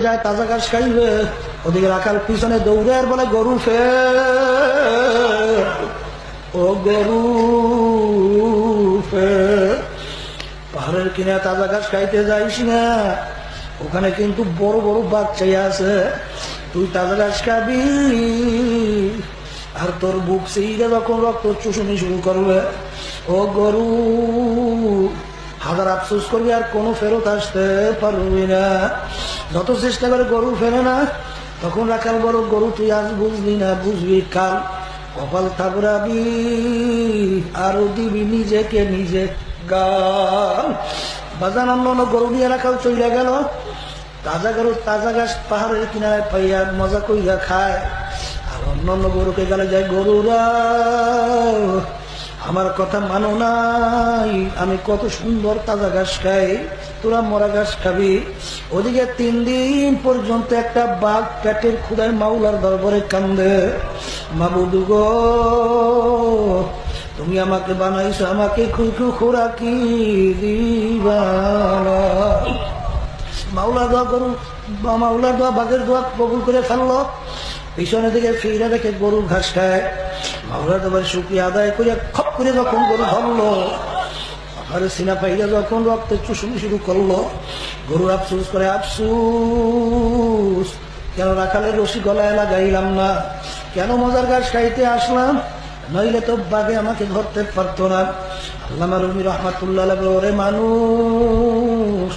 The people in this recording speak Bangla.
যায় তাজা ঘাস খাইবে, ওদিকে রাখাল পিছনে দৌড়ে আর বলে গরু ফের, ও গরু ফের, পাহাড়ের কিনে তাজা ঘাস খাইতে যাইস না, ওখানে কিন্তু বড় বড় বাচ্চাই আছে, তুই তাজা ঘাস খাবি আর তোর বুক সেইটা যখন রক্ত চুষুনি শুরু করবে, ও গরু হাজার আফসোস করবি আর কোনো ফেরত আসতে পারবি না। যত চেষ্টা করে গরু ফেরে না, তখন রাখাল বড় গরু তুই আজ বুঝলি না, বুঝবি কাল, কপাল থাবড়াবি আরো দিবি নিজেকে নিজে গাল। বাজান অন্য গরু নিয়ে রাখাল চলে গেল, তাজা গরু তাজা ঘাস পাহাড়ের কিনারে পাইয়া মজা কইয়া খায়, আর অন্য গরুকে গেলে যায়, গরুরা আমার কথা মানো নাই, আমি কত সুন্দর তাজা ঘাস খাই, তোরা মরা ঘাস খাবি। ওদিকে 3 দিন পর্যন্ত একটা বাঘ পেটের ক্ষুধায় মাওলার দরবারে কান্দে, মাবুদ গো তুমি আমাকে বানাইছো, আমাকে খোরাকি দিবা। মাওলা দোয়া করুন, মাওলার দোয়া বাঘের দোয়া কবুল করে ফেললো। পিছনে দিকে ফিরে রেখে গরু ঘাস খায়, মাওলার দোয়ার শুকরিয়া আদায় করে খপ করে যখন গরু ধরলো, আর সিনা পাইরা যখন রক্তের চুষুনি শুরু করলো, গরু আফসুস করে, আফসুস কেন রাখালের রশি গলায় লাগাইলাম না, কেন মজার ঘাস খাইতে আসলাম, নইলে তো বাঘে আমাকে ধরতে পারতো না। আল্লামা রুমি রহমাতুল্লাহ, ওরে মানুষ